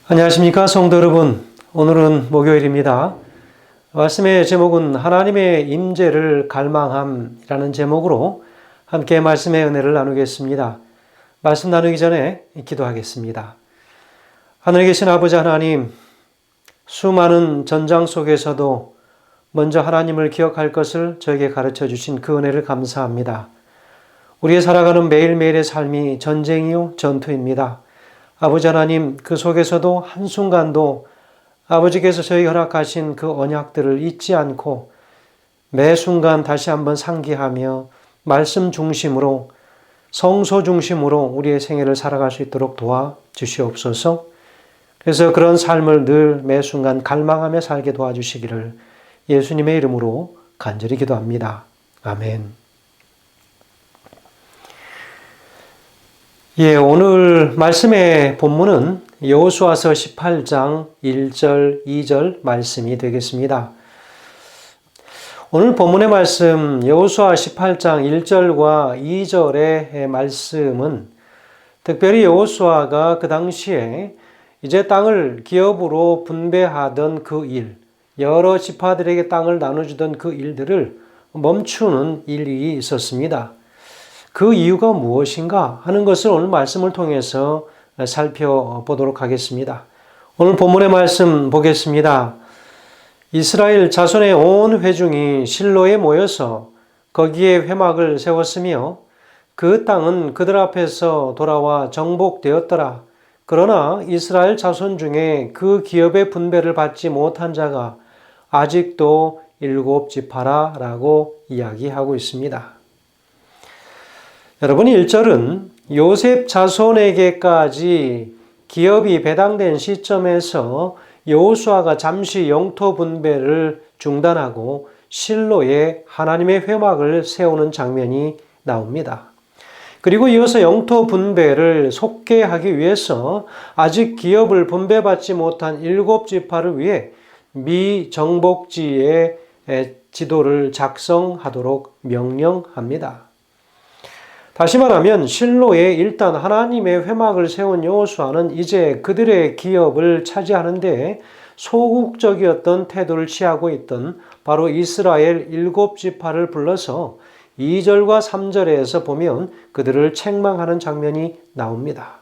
안녕하십니까 성도 여러분. 오늘은 목요일입니다. 말씀의 제목은 하나님의 임재를 갈망함이라는 제목으로 함께 말씀의 은혜를 나누겠습니다. 말씀 나누기 전에 기도하겠습니다. 하늘에 계신 아버지 하나님, 수많은 전장 속에서도 먼저 하나님을 기억할 것을 저에게 가르쳐 주신 그 은혜를 감사합니다. 우리의 살아가는 매일매일의 삶이 전쟁이요 전투입니다. 아버지 하나님, 그 속에서도 한순간도 아버지께서 저에게 허락하신 그 언약들을 잊지 않고 매 순간 다시 한번 상기하며 말씀 중심으로, 성소 중심으로 우리의 생애를 살아갈 수 있도록 도와주시옵소서. 그래서 그런 삶을 늘 매 순간 갈망하며 살게 도와주시기를 예수님의 이름으로 간절히 기도합니다. 아멘. 오늘 말씀의 본문은 여호수아서 18장 1절, 2절 말씀이 되겠습니다. 오늘 본문의 말씀 여호수아 18장 1절과 2절의 말씀은 특별히 여호수아가 그 당시에 이제 땅을 기업으로 분배하던 그 일, 여러 지파들에게 땅을 나눠주던 그 일들을 멈추는 일이 있었습니다. 그 이유가 무엇인가 하는 것을 오늘 말씀을 통해서 살펴보도록 하겠습니다. 오늘 본문의 말씀 보겠습니다. 이스라엘 자손의 온 회중이 실로에 모여서 거기에 회막을 세웠으며 그 땅은 그들 앞에서 돌아와 정복되었더라. 그러나 이스라엘 자손 중에 그 기업의 분배를 받지 못한 자가 아직도 7지파라라고 이야기하고 있습니다. 여러분, 1절은 요셉 자손에게까지 기업이 배당된 시점에서 여호수아가 잠시 영토 분배를 중단하고 실로에 하나님의 회막을 세우는 장면이 나옵니다. 그리고 이어서 영토 분배를 속개하기 위해서 아직 기업을 분배받지 못한 7지파를 위해 미정복지의 지도를 작성하도록 명령합니다. 다시 말하면 실로에 일단 하나님의 회막을 세운 여호수아는 이제 그들의 기업을 차지하는데 소극적이었던 태도를 취하고 있던 바로 이스라엘 7지파를 불러서 2절과 3절에서 보면 그들을 책망하는 장면이 나옵니다.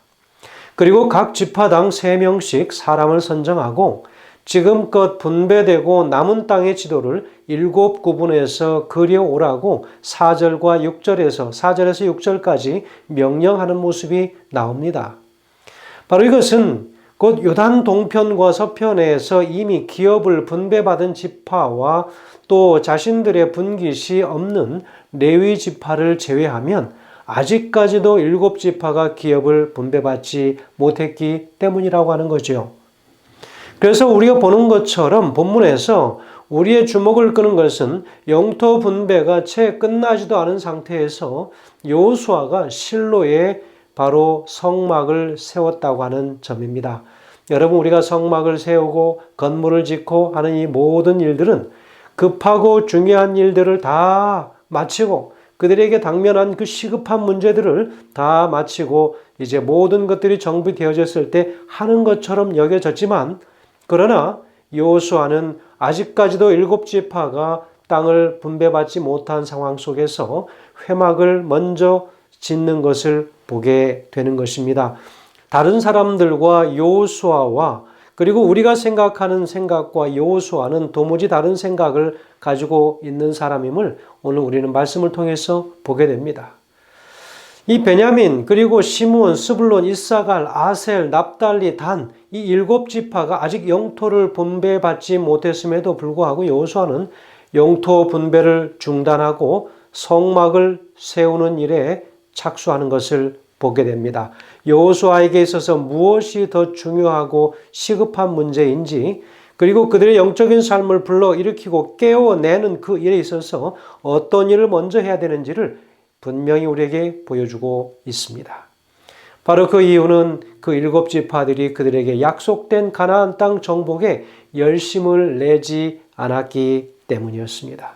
그리고 각 지파당 3명씩 사람을 선정하고 지금껏 분배되고 남은 땅의 지도를 7구분해서 그려오라고 4절에서 6절까지 명령하는 모습이 나옵니다. 바로 이것은 곧 요단 동편과 서편에서 이미 기업을 분배받은 지파와 또 자신들의 분깃이 없는 레위 지파를 제외하면 아직까지도 7지파가 기업을 분배받지 못했기 때문이라고 하는 거죠. 그래서 우리가 보는 것처럼 본문에서 우리의 주목을 끄는 것은 영토 분배가 채 끝나지도 않은 상태에서 여호수아가 실로에 바로 성막을 세웠다고 하는 점입니다. 여러분, 우리가 성막을 세우고 건물을 짓고 하는 이 모든 일들은 급하고 중요한 일들을 다 마치고 그들에게 당면한 그 시급한 문제들을 다 마치고 이제 모든 것들이 정비되어졌을 때 하는 것처럼 여겨졌지만, 그러나 여호수아는 아직까지도 7지파가 땅을 분배받지 못한 상황 속에서 회막을 먼저 짓는 것을 보게 되는 것입니다. 다른 사람들과 여호수아와 그리고 우리가 생각하는 생각과 여호수아는 도무지 다른 생각을 가지고 있는 사람임을 오늘 우리는 말씀을 통해서 보게 됩니다. 이 베냐민, 그리고 시므온, 스불론, 이사갈, 아셀, 납달리, 단 이 7지파가 아직 영토를 분배받지 못했음에도 불구하고 여호수아는 영토 분배를 중단하고 성막을 세우는 일에 착수하는 것을 보게 됩니다. 여호수아에게 있어서 무엇이 더 중요하고 시급한 문제인지, 그리고 그들의 영적인 삶을 불러일으키고 깨워내는 그 일에 있어서 어떤 일을 먼저 해야 되는지를 분명히 우리에게 보여주고 있습니다. 바로 그 이유는 그 7지파들이 그들에게 약속된 가나안 땅 정복에 열심을 내지 않았기 때문이었습니다.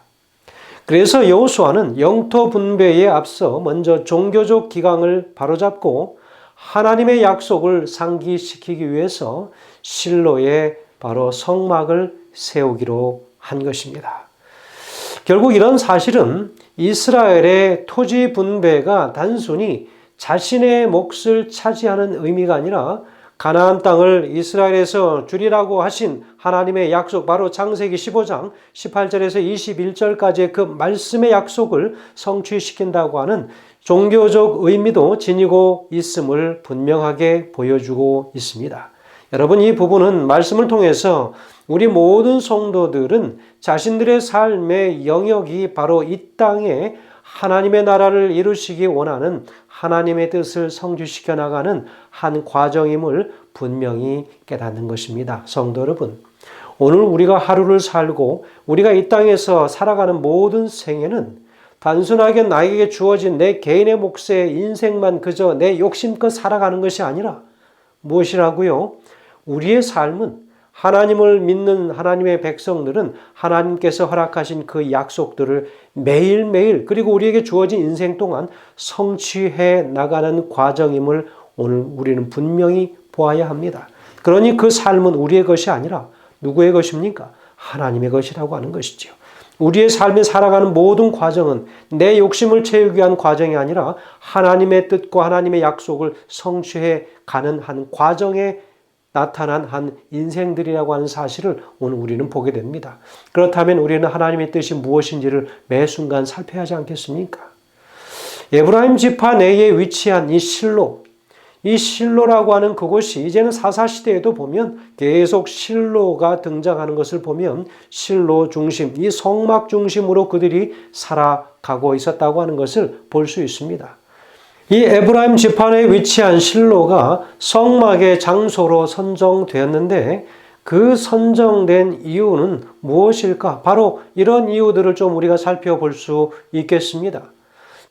그래서 여호수아는 영토 분배에 앞서 먼저 종교적 기강을 바로잡고 하나님의 약속을 상기시키기 위해서 실로에 바로 성막을 세우기로 한 것입니다. 결국 이런 사실은 이스라엘의 토지 분배가 단순히 자신의 몫을 차지하는 의미가 아니라 가나안 땅을 이스라엘에서 주리라고 하신 하나님의 약속, 바로 창세기 15장 18절에서 21절까지의 그 말씀의 약속을 성취시킨다고 하는 종교적 의미도 지니고 있음을 분명하게 보여주고 있습니다. 여러분, 이 부분은 말씀을 통해서 우리 모든 성도들은 자신들의 삶의 영역이 바로 이 땅에 하나님의 나라를 이루시기 원하는 하나님의 뜻을 성취시켜 나가는 한 과정임을 분명히 깨닫는 것입니다. 성도 여러분, 오늘 우리가 하루를 살고 우리가 이 땅에서 살아가는 모든 생애는 단순하게 나에게 주어진 내 개인의 몫의 인생만 그저 내 욕심껏 살아가는 것이 아니라 무엇이라고요? 우리의 삶은 하나님을 믿는 하나님의 백성들은 하나님께서 허락하신 그 약속들을 매일매일 그리고 우리에게 주어진 인생 동안 성취해 나가는 과정임을 오늘 우리는 분명히 보아야 합니다. 그러니 그 삶은 우리의 것이 아니라 누구의 것입니까? 하나님의 것이라고 하는 것이죠. 우리의 삶에 살아가는 모든 과정은 내 욕심을 채우기 위한 과정이 아니라 하나님의 뜻과 하나님의 약속을 성취해 가는 한 과정에 나타난 한 인생들이라고 하는 사실을 오늘 우리는 보게 됩니다. 그렇다면 우리는 하나님의 뜻이 무엇인지를 매 순간 살펴야 하지 않겠습니까? 에브라임 지파 내에 위치한 이 실로라고 하는 그곳이 이제는 사사시대에도 보면 계속 실로가 등장하는 것을 보면 실로 중심, 이 성막 중심으로 그들이 살아가고 있었다고 하는 것을 볼 수 있습니다. 이 에브라임 지파에 위치한 실로가 성막의 장소로 선정되었는데 그 선정된 이유는 무엇일까? 바로 이런 이유들을 좀 우리가 살펴볼 수 있겠습니다.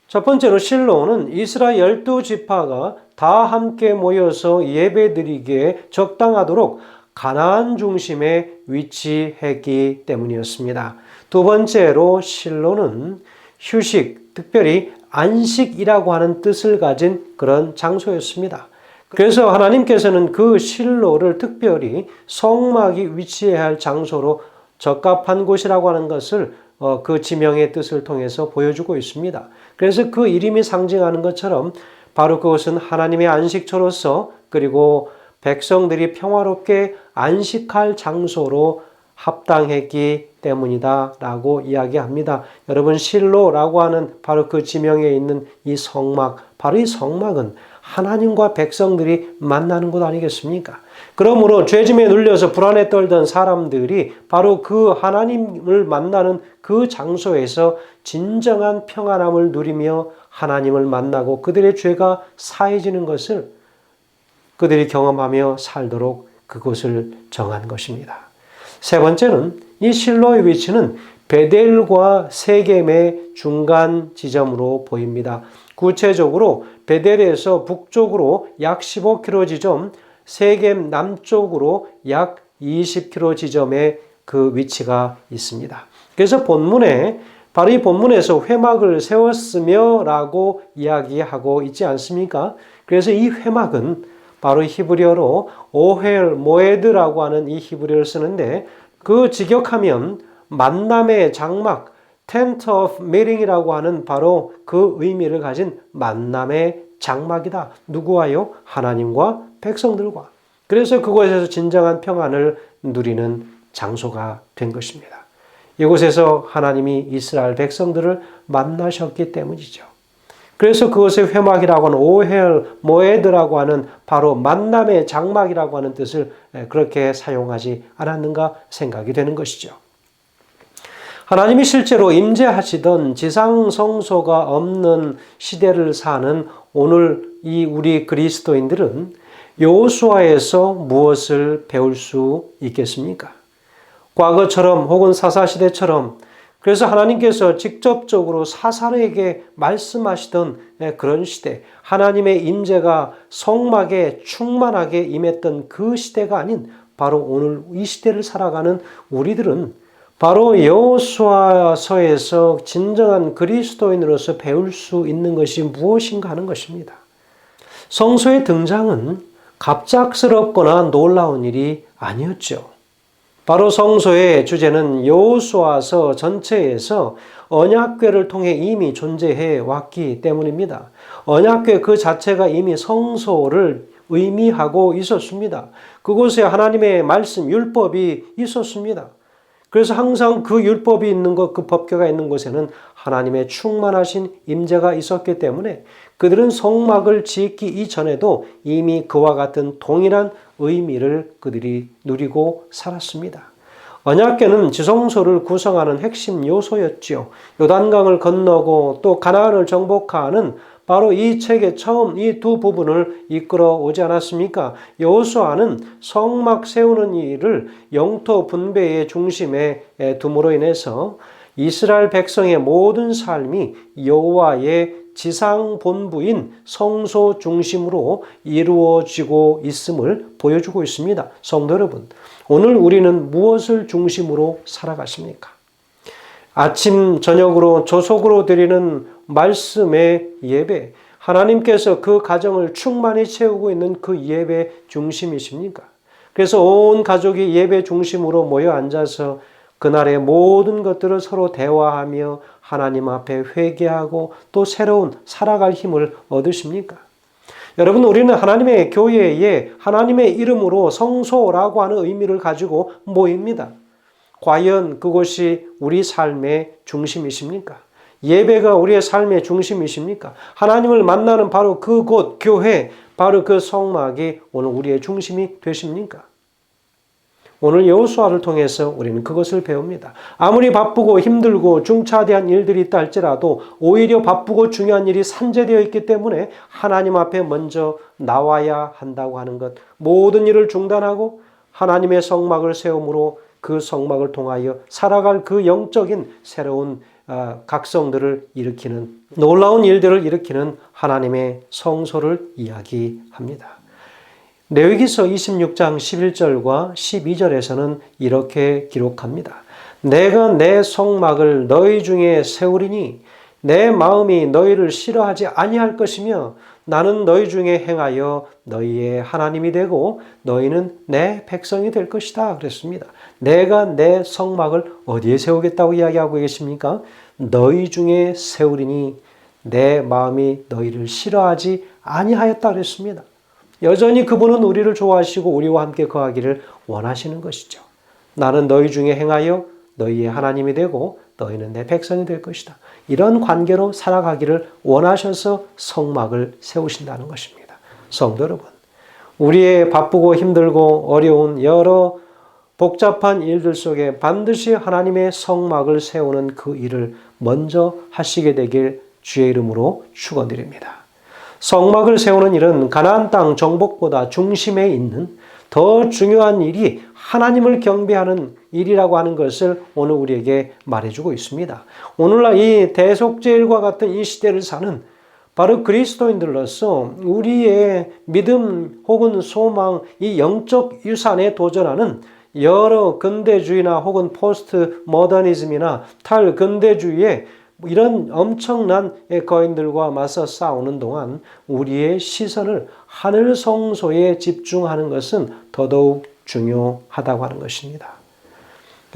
첫 번째로 실로는 이스라엘 12지파가 다 함께 모여서 예배드리기에 적당하도록 가나안 중심에 위치했기 때문이었습니다. 두 번째로 실로는 휴식, 특별히 안식이라고 하는 뜻을 가진 그런 장소였습니다. 그래서 하나님께서는 그 실로를 특별히 성막이 위치해야 할 장소로 적합한 곳이라고 하는 것을 그 지명의 뜻을 통해서 보여주고 있습니다. 그래서 그 이름이 상징하는 것처럼 바로 그것은 하나님의 안식처로서 그리고 백성들이 평화롭게 안식할 장소로 합당했기 때문이다 라고 이야기합니다. 여러분, 실로라고 하는 바로 그 지명에 있는 이 성막, 바로 이 성막은 하나님과 백성들이 만나는 곳 아니겠습니까? 그러므로 죄짐에 눌려서 불안에 떨던 사람들이 바로 그 하나님을 만나는 그 장소에서 진정한 평안함을 누리며 하나님을 만나고 그들의 죄가 사해지는 것을 그들이 경험하며 살도록 그곳을 정한 것입니다. 세 번째는 이 실로의 위치는 베델과 세겜의 중간 지점으로 보입니다. 구체적으로 베델에서 북쪽으로 약 15km 지점, 세겜 남쪽으로 약 20km 지점에 그 위치가 있습니다. 그래서 본문에 바로 이 본문에서 회막을 세웠으며 라고 이야기하고 있지 않습니까? 그래서 이 회막은 바로 히브리어로 오헬 모에드라고 하는 이 히브리어를 쓰는데 그 직역하면 만남의 장막, tent of meeting이라고 하는 바로 그 의미를 가진 만남의 장막이다. 누구와요? 하나님과 백성들과. 그래서 그곳에서 진정한 평안을 누리는 장소가 된 것입니다. 이곳에서 하나님이 이스라엘 백성들을 만나셨기 때문이죠. 그래서 그것의 회막이라고 하는 오헬 모에드라고 하는 바로 만남의 장막이라고 하는 뜻을 그렇게 사용하지 않았는가 생각이 되는 것이죠. 하나님이 실제로 임재하시던 지상 성소가 없는 시대를 사는 오늘 이 우리 그리스도인들은 여호수아에서 무엇을 배울 수 있겠습니까? 과거처럼 혹은 사사시대처럼 그래서 하나님께서 직접적으로 사사에게 말씀하시던 그런 시대, 하나님의 임재가 성막에 충만하게 임했던 그 시대가 아닌 바로 오늘 이 시대를 살아가는 우리들은 바로 여호수아서에서 진정한 그리스도인으로서 배울 수 있는 것이 무엇인가 하는 것입니다. 성소의 등장은 갑작스럽거나 놀라운 일이 아니었죠. 바로 성소의 주제는 여호수아서 전체에서 언약궤를 통해 이미 존재해 왔기 때문입니다. 언약궤 그 자체가 이미 성소를 의미하고 있었습니다. 그곳에 하나님의 말씀, 율법이 있었습니다. 그래서 항상 그 율법이 있는 것, 그 법궤가 있는 곳에는 하나님의 충만하신 임재가 있었기 때문에 그들은 성막을 짓기 이전에도 이미 그와 같은 동일한 의미를 그들이 누리고 살았습니다. 언약궤는 지성소를 구성하는 핵심 요소였지요. 요단강을 건너고 또 가나안을 정복하는 바로 이 책의 처음 이 두 부분을 이끌어 오지 않았습니까? 여호수아는 성막 세우는 일을 영토 분배의 중심에 둠으로 인해서 이스라엘 백성의 모든 삶이 여호와의 지상 본부인 성소 중심으로 이루어지고 있음을 보여주고 있습니다. 성도 여러분, 오늘 우리는 무엇을 중심으로 살아가십니까? 아침 저녁으로 조속으로 드리는 말씀의 예배, 하나님께서 그 가정을 충만히 채우고 있는 그 예배 중심이십니까? 그래서 온 가족이 예배 중심으로 모여 앉아서 그날의 모든 것들을 서로 대화하며 하나님 앞에 회개하고 또 새로운 살아갈 힘을 얻으십니까? 여러분, 우리는 하나님의 교회에 하나님의 이름으로 성소라고 하는 의미를 가지고 모입니다. 과연 그것이 우리 삶의 중심이십니까? 예배가 우리의 삶의 중심이십니까? 하나님을 만나는 바로 그곳, 교회, 바로 그 성막이 오늘 우리의 중심이 되십니까? 오늘 여호수아를 통해서 우리는 그것을 배웁니다. 아무리 바쁘고 힘들고 중차대한 일들이 있다 할지라도 오히려 바쁘고 중요한 일이 산재되어 있기 때문에 하나님 앞에 먼저 나와야 한다고 하는 것, 모든 일을 중단하고 하나님의 성막을 세움으로 그 성막을 통하여 살아갈 그 영적인 새로운 각성들을 일으키는, 놀라운 일들을 일으키는 하나님의 성소를 이야기합니다. 레위기서 26장 11절과 12절에서는 이렇게 기록합니다. 내가 내 성막을 너희 중에 세우리니 내 마음이 너희를 싫어하지 아니할 것이며 나는 너희 중에 행하여 너희의 하나님이 되고 너희는 내 백성이 될 것이다 그랬습니다. 내가 내 성막을 어디에 세우겠다고 이야기하고 계십니까? 너희 중에 세우리니 내 마음이 너희를 싫어하지 아니하였다 그랬습니다. 여전히 그분은 우리를 좋아하시고 우리와 함께 거하기를 원하시는 것이죠. 나는 너희 중에 행하여 너희의 하나님이 되고 너희는 내 백성이 될 것이다. 이런 관계로 살아가기를 원하셔서 성막을 세우신다는 것입니다. 성도 여러분, 우리의 바쁘고 힘들고 어려운 여러 복잡한 일들 속에 반드시 하나님의 성막을 세우는 그 일을 먼저 하시게 되길 주의 이름으로 축원드립니다. 성막을 세우는 일은 가나안 땅 정복보다 중심에 있는 더 중요한 일이 하나님을 경배하는 일이라고 하는 것을 오늘 우리에게 말해주고 있습니다. 오늘날 이 대속죄일과 같은 이 시대를 사는 바로 그리스도인들로서 우리의 믿음 혹은 소망, 이 영적 유산에 도전하는 여러 근대주의나 혹은 포스트 모더니즘이나 탈근대주의의 이런 엄청난 거인들과 맞서 싸우는 동안 우리의 시선을 하늘 성소에 집중하는 것은 더더욱 중요하다고 하는 것입니다.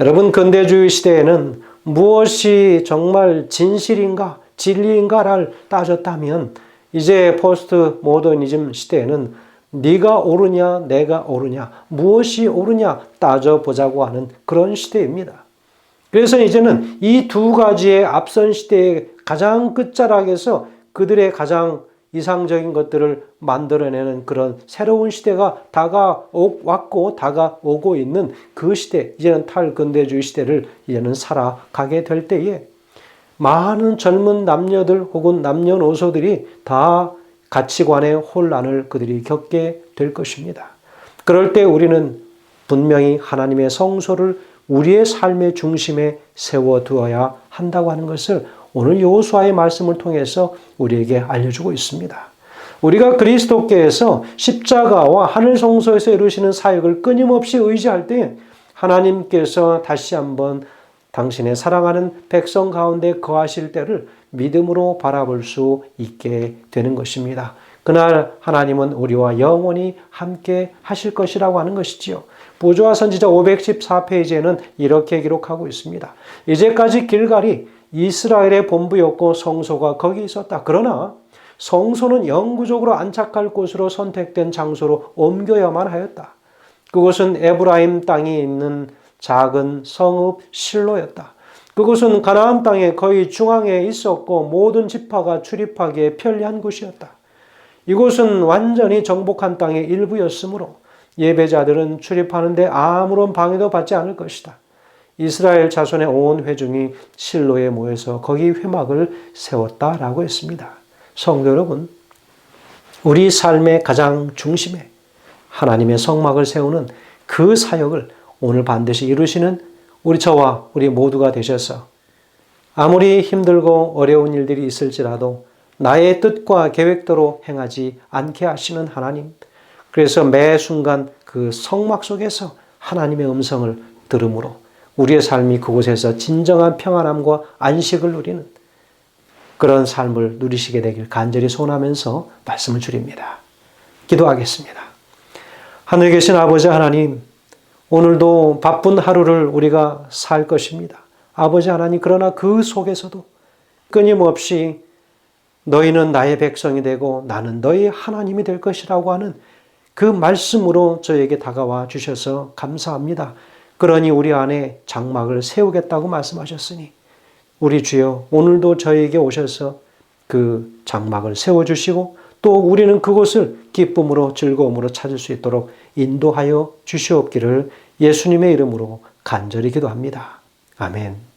여러분, 근대주의 시대에는 무엇이 정말 진실인가, 진리인가를 따졌다면 이제 포스트 모더니즘 시대에는 네가 옳으냐, 내가 옳으냐, 무엇이 옳으냐 따져보자고 하는 그런 시대입니다. 그래서 이제는 이 두 가지의 앞선 시대의 가장 끝자락에서 그들의 가장 이상적인 것들을 만들어내는 그런 새로운 시대가 다가왔고 다가오고 있는 그 시대, 이제는 탈근대주의 시대를 이제는 살아가게 될 때에 많은 젊은 남녀들 혹은 남녀노소들이 다 가치관의 혼란을 그들이 겪게 될 것입니다. 그럴 때 우리는 분명히 하나님의 성소를 우리의 삶의 중심에 세워두어야 한다고 하는 것을 오늘 여호수아의 말씀을 통해서 우리에게 알려주고 있습니다. 우리가 그리스도께서 십자가와 하늘 성소에서 이루시는 사역을 끊임없이 의지할 때 하나님께서 다시 한번 당신의 사랑하는 백성 가운데 거하실 때를 믿음으로 바라볼 수 있게 되는 것입니다. 그날 하나님은 우리와 영원히 함께 하실 것이라고 하는 것이지요. 부조화 선지자 514페이지에는 이렇게 기록하고 있습니다. 이제까지 길갈이 이스라엘의 본부였고 성소가 거기 있었다. 그러나 성소는 영구적으로 안착할 곳으로 선택된 장소로 옮겨야만 하였다. 그곳은 에브라임 땅이 있는 작은 성읍 실로였다. 그곳은 가나안 땅의 거의 중앙에 있었고 모든 지파가 출입하기에 편리한 곳이었다. 이곳은 완전히 정복한 땅의 일부였으므로 예배자들은 출입하는데 아무런 방해도 받지 않을 것이다. 이스라엘 자손의 온 회중이 실로에 모여서 거기 회막을 세웠다라고 했습니다. 성도 여러분, 우리 삶의 가장 중심에 하나님의 성막을 세우는 그 사역을 오늘 반드시 이루시는 저와 우리 모두가 되셔서 아무리 힘들고 어려운 일들이 있을지라도 나의 뜻과 계획대로 행하지 않게 하시는 하나님, 그래서 매 순간 그 성막 속에서 하나님의 음성을 들음으로 우리의 삶이 그곳에서 진정한 평안함과 안식을 누리는 그런 삶을 누리시게 되길 간절히 소원하면서 말씀을 드립니다. 기도하겠습니다. 하늘에 계신 아버지 하나님, 오늘도 바쁜 하루를 우리가 살 것입니다. 아버지 하나님, 그러나 그 속에서도 끊임없이 너희는 나의 백성이 되고 나는 너희 하나님이 될 것이라고 하는 그 말씀으로 저에게 다가와 주셔서 감사합니다. 그러니 우리 안에 장막을 세우겠다고 말씀하셨으니 우리 주여 오늘도 저에게 오셔서 그 장막을 세워주시고 또 우리는 그곳을 기쁨으로 즐거움으로 찾을 수 있도록 인도하여 주시옵기를 예수님의 이름으로 간절히 기도합니다. 아멘.